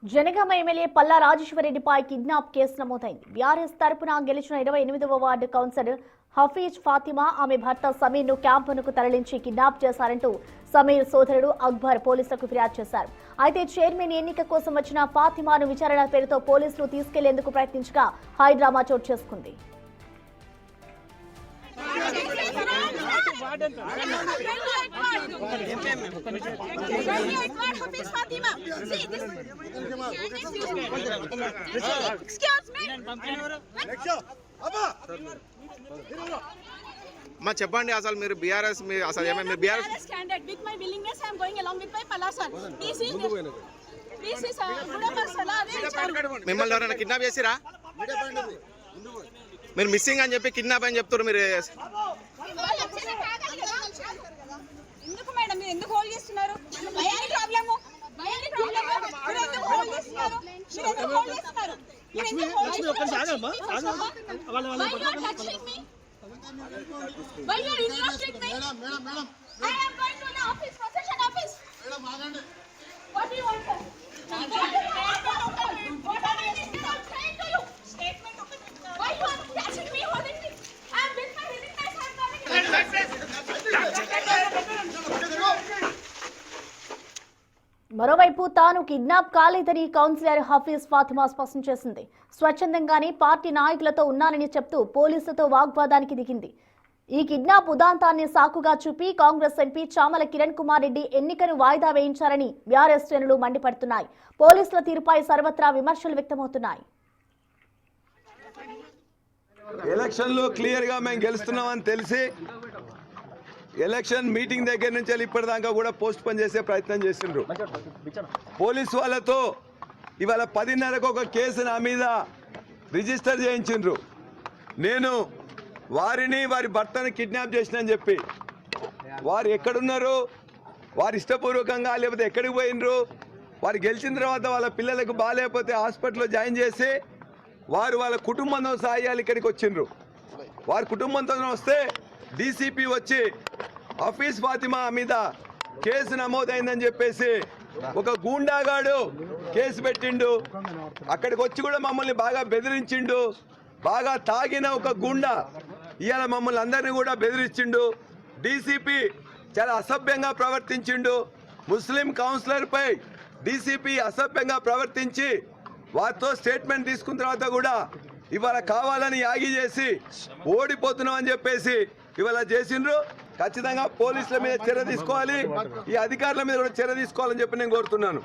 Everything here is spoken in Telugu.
జనగామ ఎమ్మెల్యే పల్లా రాజేశ్వరరెడ్డిపై కిడ్నాప్ కేసు నమోదైంది. బీఆర్ఎస్ తరపున గెలిచిన 28వ వార్డు కౌన్సిలర్ హఫీజ్ ఫాతిమా ఆమె భర్త సమీర్ను క్యాంపునకు తరలించి కిడ్నాప్ చేశారంటూ సమీర్ సోదరుడు అక్బర్ పోలీసులకు ఫిర్యాదు చేశారు. అయితే చైర్మన్ ఎన్నిక కోసం వచ్చిన ఫాతిమాను విచారణ పేరుతో పోలీసులు తీసుకెళ్లేందుకు ప్రయత్నించగా హైడ్రామా చోటు చేసుకుంది. మా చెప్పండి అసలు మీరు బీఆర్ఎస్ అసలు ఏమైనా BRS candidate with my willingness I am going along with my Palasan. This is మిమ్మల్ని ఎవరైనా కిడ్నాప్ చేసిరా? మీరు మిస్సింగ్ అని చెప్పి కిడ్నాప్ అని చెప్తారు. మీరు ఎందుకు మేడం మీరు ఎందుకు హోల్డ్ చేస్తున్నారు? ఏంటి ప్రాబ్లమ్? ఏంటి ప్రాబ్లమ్? మీరు ఎందుకు హోల్డ్ చేస్తున్నారు? మీరు ఎందుకు హోల్డ్ చేస్తున్నారు? లక్ష్మి ఒక్కసారి ఆగమ్మా. Why you are touching me? Why you are insulting me? Madam I am going to the office, possession office. Madam ఆగండి. What do you want, sir? What are you saying to you? Statement of why you are touching me, holding me? I am with my willingness, I am coming. మరోవైపు తాను కిడ్నాప్ కాలేదని కౌన్సిలర్ హఫీజ్ ఫాతిమా స్పష్టం చేసింది. స్వచ్ఛందంగానే పార్టీ నాయకులతో ఉన్నానని చెప్తూ పోలీసులతో వాగ్వాదానికి దిగింది. ఈ కిడ్నాప్ ఉదాంతాన్ని సాకుగా చూపి కాంగ్రెస్ ఎంపీ చామల కిరణ్ కుమార్ రెడ్డి ఎన్నికను వాయిదా వేయించారని బీఆర్ఎస్ శ్రేణులు మండిపడుతున్నాయి. పోలీసుల తీరుపై సర్వత్రా విమర్శలు వ్యక్తమవుతున్నాయి. ఎలక్షన్లో క్లియర్గా మేము గెలుస్తున్నామని తెలిసి ఎలక్షన్ మీటింగ్ దగ్గర నుంచి ఇప్పటిదాకా కూడా పోస్ట్ పోన్ చేసే ప్రయత్నం చేసిండ్రు. పోలీసు వాళ్ళతో ఇవాళ 10:30కు ఒక కేసు నా మీద రిజిస్టర్ చేయించిండ్రు. నేను వారిని వారి భర్తను కిడ్నాప్ చేసినని చెప్పి వారు ఎక్కడున్నారు, వారు ఇష్టపూర్వకంగా లేకపోతే ఎక్కడికి పోయినరు, వారు గెలిచిన తర్వాత వాళ్ళ పిల్లలకు బాగాలేకపోతే హాస్పిటల్లో జాయిన్ చేసి వారు వాళ్ళ కుటుంబంతో సాయాలు ఇక్కడికి వచ్చిండ్రు. వారి కుటుంబంతో వస్తే డీసీపీ వచ్చి హఫీజ్ ఫాతిమా మీద కేసు నమోదైందని చెప్పేసి ఒక గూండాగాడు కేసు పెట్టిండు. అక్కడికి వచ్చి కూడా మమ్మల్ని బాగా బెదిరించిండు. బాగా తాగిన ఒక గుండా ఇవాళ మమ్మల్ని అందరినీ కూడా బెదిరించిండు. డీసీపీ చాలా అసభ్యంగా ప్రవర్తించిండు. ముస్లిం కౌన్సిలర్పై డీసీపీ అసభ్యంగా ప్రవర్తించి వారితో స్టేట్మెంట్ తీసుకున్న తర్వాత కూడా ఇవాళ కావాలని యాగి చేసి ఓడిపోతున్నాం అని చెప్పేసి ఇవాళ చేసిండ్రు. ఖచ్చితంగా పోలీసుల మీద చర్య తీసుకోవాలి, ఈ అధికారుల మీద కూడా చర్య తీసుకోవాలని చెప్పి నేను కోరుతున్నాను.